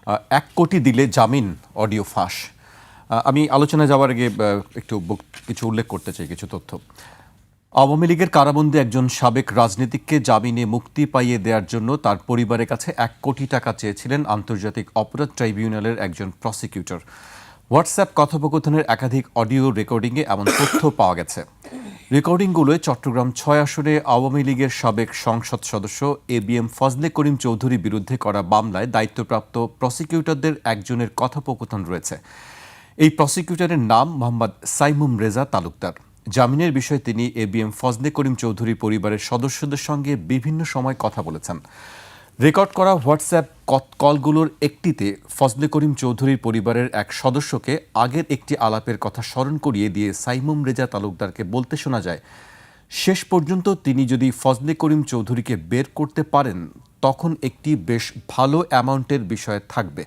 ১ কোটি দিলে জামিন অডিও ফাঁস। আমি আলোচনায় যাওয়ার আগে একটু কিছু উল্লেখ করতে চাই, কিছু তথ্য। আওয়ামী লীগের কারাবন্দী একজন সাবেক রাজনীতিককে জামিনে মুক্তি পাইয়ে দেওয়ার জন্য তার পরিবারের কাছে ১ কোটি টাকা চেয়েছিলেন আন্তর্জাতিক অপরাধ ট্রাইব্যুনালের একজন প্রসিকিউটর। হোয়াটসঅ্যাপ কথোপকথনের একাধিক অডিও রেকর্ডিংয়ে এমন তথ্য পাওয়া গেছে। রেকর্ডিংগুলোয় চট্টগ্রাম ৬ আসনে আওয়ামী লীগের সাবেক সংসদ সদস্য ABM ফজলে করিম চৌধুরীর বিরুদ্ধে করা মামলায় দায়িত্বপ্রাপ্ত প্রসিকিউটরদের একজনের কথোপকথন রয়েছে। এই প্রসিকিউটরের নাম মোহাম্মদ সাইমুম রেজা তালুকদার। জামিনের বিষয়ে তিনি ABM ফজলে করিম চৌধুরীর পরিবারের সদস্যদের সঙ্গে বিভিন্ন সময় কথা বলেছেন। রেকর্ড করা হোয়াটসঅ্যাপ কলগুলোর একটিতে ফজলে করিম চৌধুরীর পরিবারের এক সদস্যকে আগের একটি আলাপের কথা স্মরণ করিয়ে দিয়ে সাইমুম রেজা তালুকদারকে বলতে শোনা যায়, শেষ পর্যন্ত তিনি যদি ফজলে করিম চৌধুরীকে বের করতে পারেন তখন একটি বেশ ভালো অ্যামাউন্টের বিষয় থাকবে।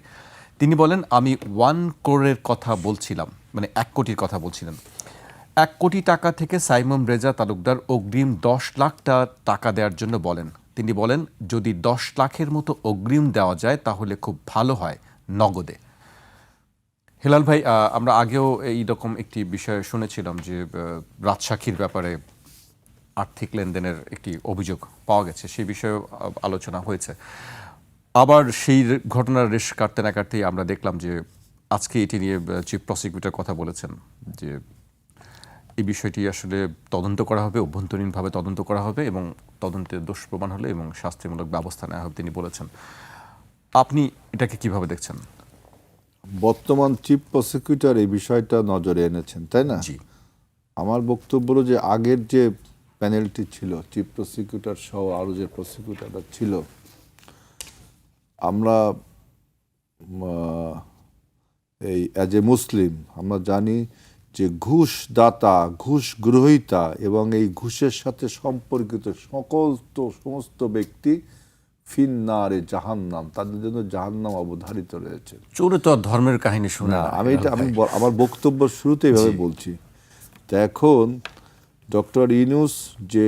তিনি বলেন, আমি 1 করোড়ের কথা বলছিলাম, মানে 1 কোটির কথা বলছিলেন। 1 কোটি টাকা থেকে সাইমুম রেজা তালুকদার অগ্রিম 10 লাখ টাকা দেওয়ার জন্য বলেন। তিনি বলেন, যদি 10 লাখের মতো অগ্রিম দেওয়া যায় তাহলে খুব ভালো হয় নগদে। হেলাল ভাই, আমরা আগেও এইরকম একটি বিষয় শুনেছিলাম যে রাজসাক্ষীর ব্যাপারে আর্থিক লেনদেনের একটি অভিযোগ পাওয়া গেছে, সেই বিষয়ে আলোচনা হয়েছে। আবার সেই ঘটনার রেশ কাটতে না কাটতেই আমরা দেখলাম যে আজকে এটি নিয়ে চিফ প্রসিকিউটর কথা বলেছেন যে এই বিষয়টি আসলে তদন্ত করা হবে, অভ্যন্তরীণভাবে তদন্ত করা হবে এবং তদন্তে দোষ প্রমাণ হলে এবং শাস্তিমূলক ব্যবস্থা নেওয়া হবে তিনি বলেছেন। আপনি এটাকে কিভাবে দেখছেন? বর্তমান চিফ প্রসিকিউটর এই বিষয়টা নজরে এনেছেন, তাই না? জি। আমার বক্তব্য হলো যে আগের যে প্যানেলটি ছিল, চিফ প্রসিকিউটর সহ আরও যে প্রসিকিউটররা ছিল, আমরা এই অ্যাজ এ মুসলিম আমরা জানি যে ঘুষ দাতা, ঘুষ গ্রহীতা এবং এই ঘুষের সাথে সম্পর্কিত সমস্ত ব্যক্তি ফিন্নারে জাহান্নাম, তাদের জন্য জাহান্নাম অবধারিত রয়েছে। চোরে তো আর ধর্মের কাহিনী শুনে না। আমি আমার বক্তব্য শুরুতে এভাবে বলছি। তো এখন ডক্টর ইউনূস যে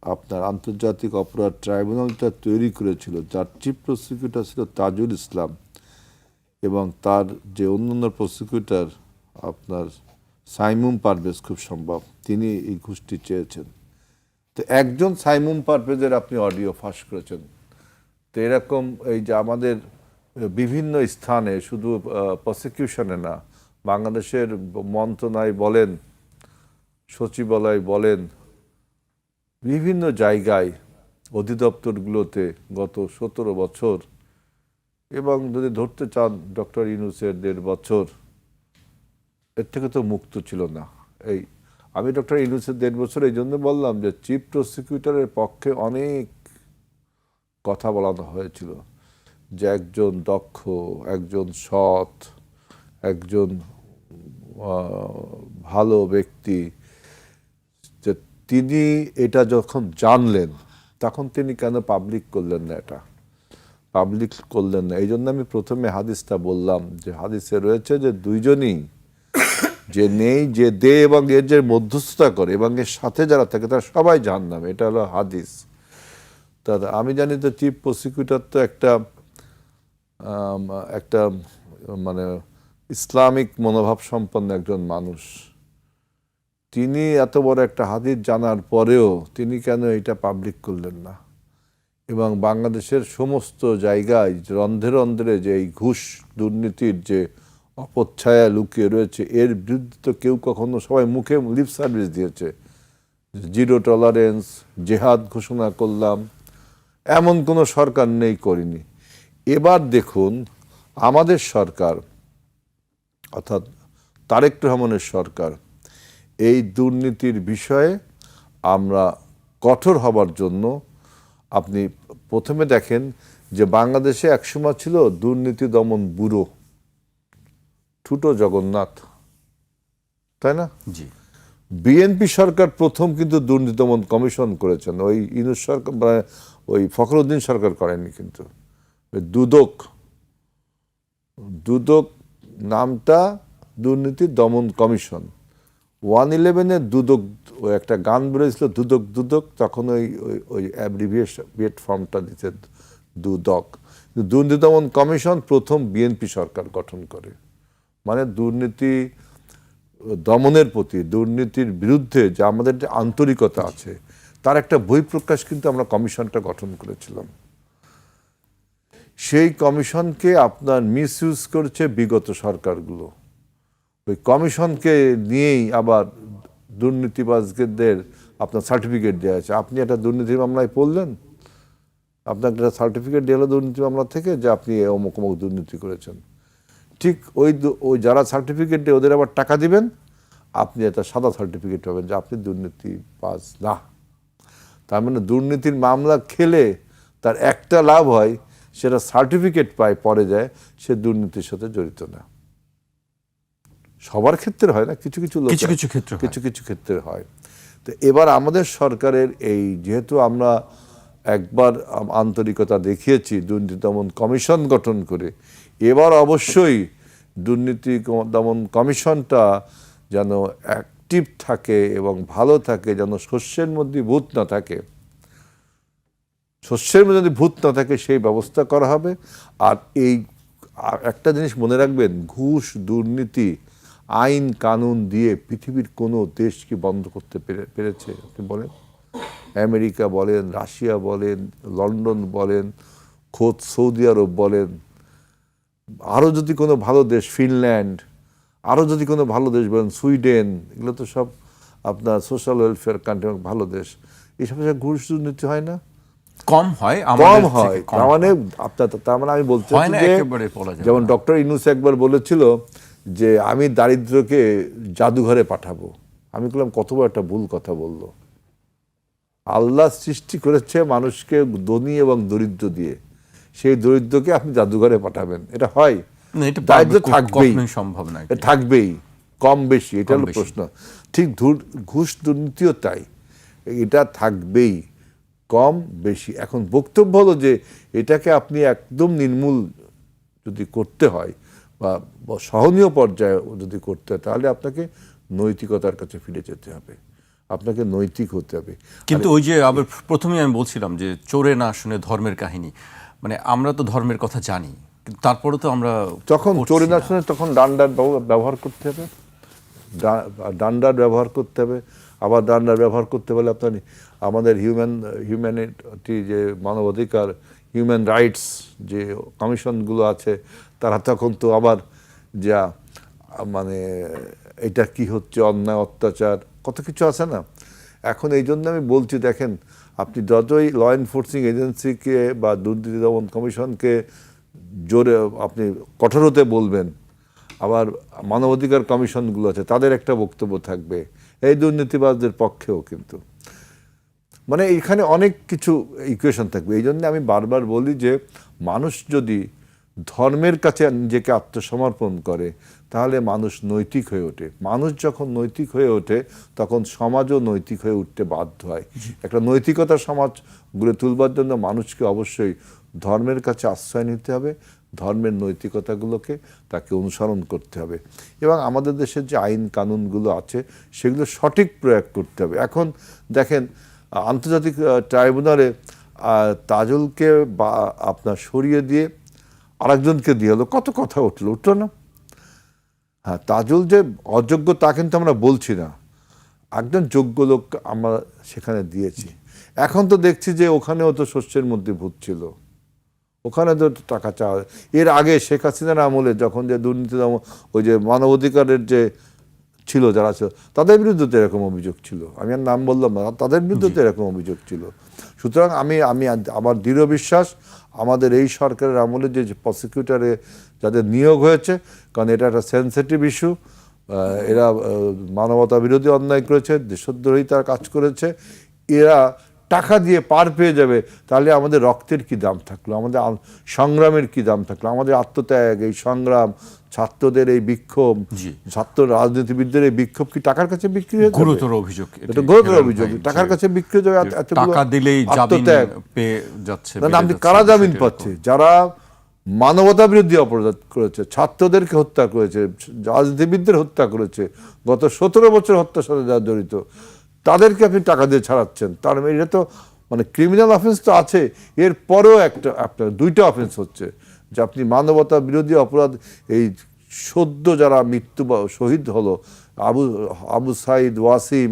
আপনার আন্তর্জাতিক অপরাধ ট্রাইব্যুনালটা তৈরি করেছিল, যার চিফ প্রসিকিউটর ছিল তাজুল ইসলাম এবং তার যে অন্যান্য প্রসিকিউটর আপনার সাইমুম পারভেজ, খুব সম্ভব তিনি এই ঘুষটি চেয়েছেন। তো একজন সাইমুম পারভেজের আপনি অডিও ফাঁস করেছেন। তো এরকম এই যে আমাদের বিভিন্ন স্থানে, শুধু প্রসিকিউশনে না, বাংলাদেশের মন্ত্রণালয় বলেন, সচিবালয় বলেন, বিভিন্ন জায়গায় অধিদপ্তরগুলোতে গত 17 বছর এবং যদি ধরতে চান ডক্টর ইউনূসের 1.5 বছর, এর থেকে তো মুক্ত ছিল না। আমি ডক্টর ইউনূসের 1.5 বছর এই জন্য বললাম যে চিফ প্রসিকিউটরের পক্ষে অনেক কথা বলানো হয়েছিল যে একজন দক্ষ, একজন সৎ, একজন ভালো ব্যক্তি, যে তিনি এটা যখন জানলেন তখন তিনি কেন পাবলিক করলেন না, এটা পাবলিক করলেন না। এই জন্য আমি প্রথমে হাদিসটা বললাম যে হাদিসে রয়েছে যে দুইজনই, যে নেই, যে দে এবং এর যে মধ্যস্থতা করে এবং এর সাথে যারা থাকে তারা সবাই জাহান্নামে, এটা হলো হাদিস। তা আমি জানি তো চিফ প্রসিকিউটর তো একটা মানে ইসলামিক মনোভাব সম্পন্ন একজন মানুষ। তিনি এত বড় একটা হাদিস জানার পরেও তিনি কেন এটা পাবলিক করলেন না? এবং বাংলাদেশের সমস্ত জায়গায় রন্ধ্রে রন্ধ্রে যে এই ঘুষ দুর্নীতির যে অপচ্ছায়া লুকিয়ে রয়েছে, এর বিরুদ্ধে তো কেউ কখনো, সবাই মুখে লিপ সার্ভিস দিয়েছে, জিরো টলারেন্স, জেহাদ ঘোষণা করলাম, এমন কোনো সরকার নেই করেনি। এবার দেখুন আমাদের সরকার, অর্থাৎ তারেক রহমানের সরকার, এই দুর্নীতির বিষয়ে আমরা কঠোর হবার জন্য, আপনি প্রথমে দেখেন যে বাংলাদেশে একসময় ছিল দুর্নীতি দমন ব্যুরো, ঠুটো জগন্নাথ, তাই না? জি। বিএনপি সরকার প্রথম কিন্তু দুর্নীতি দমন কমিশন করেছেন, ওই ইউনূস সরকার, ওই ফখরুদ্দিন সরকার করেনি। কিন্তু দুদক নামটা দুর্নীতি দমন কমিশন। 111-এর দুদক, ওই একটা গান বেরোয়েছিল দুদক দুদক, তখন ওই অ্যাব্রিভিয়েট ফর্মটা দিতে দুদক। দুর্নীতি দমন কমিশন প্রথম বিএনপি সরকার গঠন করে, মানে দুর্নীতি দমনের প্রতি, দুর্নীতির বিরুদ্ধে যে আমাদের যে আন্তরিকতা আছে তার একটা বহিঃপ্রকাশ কিন্তু আমরা কমিশনটা গঠন করেছিলাম। সেই কমিশনকে আপনার মিসইউজ করেছে বিগত সরকারগুলো। ওই কমিশনকে নিয়েই আবার দুর্নীতিবাজদের আপনার সার্টিফিকেট দেওয়া আছে। আপনি একটা দুর্নীতির মামলায় পড়লেন, আপনাকে একটা সার্টিফিকেট দেওয়া হলো দুর্নীতি মামলা থেকে যে আপনি অমুক অমুক দুর্নীতি করেছেন। ঠিক ওই যারা সার্টিফিকেট দিয়ে ওদের আবার টাকা দিবেন, আপনি একটা সাদা সার্টিফিকেট পাবেন যে আপনি দুর্নীতিবাজ না। তার মানে দুর্নীতির মামলা খেলে তার একটা লাভ হয়, সেটা সার্টিফিকেট পায়, পরে যায় সে দুর্নীতির সাথে জড়িত না। সবার ক্ষেত্রে হয় না, কিছু কিছু ক্ষেত্রে হয়। তো এবার আমাদের সরকারের এই, যেহেতু আমরা একবার আন্তরিকতা দেখিয়েছি দুর্নীতি দমন কমিশন গঠন করে, এবার অবশ্যই দুর্নীতি দমন কমিশনটা যেন অ্যাক্টিভ থাকে এবং ভালো থাকে, যেন শস্যের মধ্যে ভূত না থাকে। শস্যের মধ্যে যদি ভূত না থাকে সেই ব্যবস্থা করা হবে। আর এই একটা জিনিস মনে রাখবেন, ঘুষ দুর্নীতি আইন কানুন দিয়ে পৃথিবীর কোনো দেশ কি বন্ধ করতে পেরেছে? আপনি বলেন। আমেরিকা বলেন, রাশিয়া বলেন, লন্ডন বলেন, খোদ সৌদি আরব বলেন, আরও যদি কোনো ভালো দেশ, ফিনল্যান্ড, আরও যদি কোনো ভালো দেশ বলেন, সুইডেন, এগুলো তো সব আপনার সোশ্যাল ওয়েলফেয়ার কান্ট্রি, ভালো দেশ। এইসব ঘুষ দুর্নীতি হয় না, কম হয়। তার মানে আমি বলতে চাচ্ছি যে, যেমন ডক্টর ইউনূস একবার বলেছিল যে আমি দারিদ্রকে জাদুঘরে পাঠাবো। আমি বললাম কত বড় একটা ভুল কথা বললো। আল্লাহ সৃষ্টি করেছে মানুষকে ধনী এবং দরিদ্র দিয়ে, সেই দরিদ্রকে আপনি জাদুঘরে পাঠাবেন? এটা হয়? দারিদ্র থাকবেই, কম বেশি, এটা হলো প্রশ্ন। ঠিক ঘুষ দুর্নীতিও তাই, এটা থাকবেই, কম বেশি। এখন বক্তব্য হলো যে এটাকে আপনি একদম নির্মূল যদি করতে হয় বা সহনীয় পর্যায়ে যদি করতে হয়, তাহলে আপনাকে নৈতিকতার কাছে ফিরে যেতে হবে, আপনাকে নৈতিক হতে হবে। কিন্তু ওই যে আবার প্রথমেই আমি বলছিলাম যে চোরে না শুনে ধর্মের কাহিনী, মানে আমরা তো ধর্মের কথা জানি, কিন্তু তারপরে তো আমরা যখন চোরে না শুনে তখন ডান্ডার ব্যবহার করতে হবে, ডান্ডার ব্যবহার করতে হবে। আবার ডান্ডার ব্যবহার করতে বলে আপনার আমাদের হিউম্যানিটি যে মানবাধিকার, হিউম্যান রাইটস যে কমিশনগুলো আছে, তারা তখন তো আবার যা মানে এটা কি হচ্ছে, অন্যায় অত্যাচার কত কিছু আছে না। এখন এই জন্য আমি বলছি, দেখেন আপনি যতই ল এনফোর্সিং এজেন্সিকে বা দুর্নীতি দমন কমিশনকে জোরে আপনি কঠোর হতে বলবেন, আবার মানবাধিকার কমিশনগুলো আছে তাদের একটা বক্তব্য থাকবে এই দুর্নীতিবাজদের পক্ষেও। কিন্তু মানে এখানে অনেক কিছু ইকুয়েশন থাকবে। এই জন্য আমি বারবার বলি যে মানুষ যদি ধর্মের কাছে নিজেকে আত্মসমর্পণ করে, তাহলে মানুষ নৈতিক হয়ে ওঠে। মানুষ যখন নৈতিক হয়ে ওঠে, তখন সমাজও নৈতিক হয়ে উঠতে বাধ্য হয়। একটা নৈতিকতার সমাজ গড়ে তুলবার জন্য মানুষকে অবশ্যই ধর্মের কাছে আশ্রয় নিতে হবে, ধর্মের নৈতিকতাগুলোকে তাকে অনুসরণ করতে হবে, এবং আমাদের দেশের যে আইন কানুনগুলো আছে সেগুলো সঠিক প্রয়োগ করতে হবে। এখন দেখেন আন্তর্জাতিক ট্রাইব্যুনালে তাজুলকে বা আপনার সরিয়ে দিয়ে আরেকজনকে দিয়ে হলো, কত কথা উঠলো না? হ্যাঁ, তাজুল যে অযোগ্য তা কিন্তু আমরা বলছি না, একজন যোগ্য লোক আমরা সেখানে দিয়েছি। এখন তো দেখছি যে ওখানেও তো শস্যের মধ্যে ভূত ছিল, ওখানে তো টাকা চাওয়া। এর আগে শেখ হাসিনার আমলে যখন যে দুর্নীতি, ওই যে মানবাধিকারের যে ছিল যারা ছিল, তাদের বিরুদ্ধে তো এরকম অভিযোগ ছিল। আমি আর নাম বললাম না, তাদের বিরুদ্ধে তো এরকম অভিযোগ ছিল। সুতরাং আমি আমার দৃঢ় বিশ্বাস আমাদের এই সরকারের আমলে যে প্রসিকিউটরে যাদের নিয়োগ হয়েছে, কারণ এটা একটা সেন্সিটিভ ইস্যু, এরা মানবতা বিরোধী অন্যায় করেছে, দেশদ্রোহিতার কাজ করেছে, এরা টাকা দিয়ে পার পেয়ে যাবে, তাহলে আমাদের রক্তের কি দাম থাকলো, আমাদের সংগ্রামের কি দাম থাকলো, আমাদের আত্মত্যাগ, এই সংগ্রাম, ছাত্রদের এই বিক্ষোভ, ছাত্র রাজনীতিবিদদের এই বিক্ষোভ কি টাকার কাছে বিক্রি হয়ে যাবে? গুরুতর অভিযোগ, এটা গুরুতর অভিযোগ। টাকার কাছে বিক্রি হয়ে যাবে, টাকা দিলেই জামিন পেয়ে যাচ্ছে। না, আপনি কারা জামিন পাচ্ছে? যারা মানবতা বিরোধী অপরাধ করেছে, ছাত্রদেরকে হত্যা করেছে, রাজনীতিবিদদের হত্যা করেছে, গত 17 বছর হত্যার সাথে যারা জড়িত, তাদেরকে আপনি টাকা দিয়ে ছাড়াচ্ছেন। তার এটা তো মানে ক্রিমিনাল অফেন্স তো আছে, এর পরেও আপনার দুইটা অফেন্স হচ্ছে, যে আপনি মানবতা বিরোধী অপরাধ, এই সদ্য যারা শহীদ হলো, আবু সাইদ, ওয়াসিম,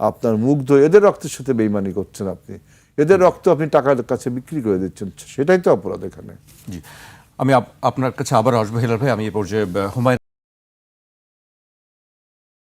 আপনার মুগ্ধ, এদের রক্তের সাথে বেইমানি করছেন আপনি, এদের রক্ত আপনি টাকার কাছে বিক্রি করে দিচ্ছেন, সেটাই তো অপরাধ এখানে। জি, আমি আপনার কাছে আবার আসবো হেলাল ভাই। আমি এ পর্যায়ে হুমায়ুন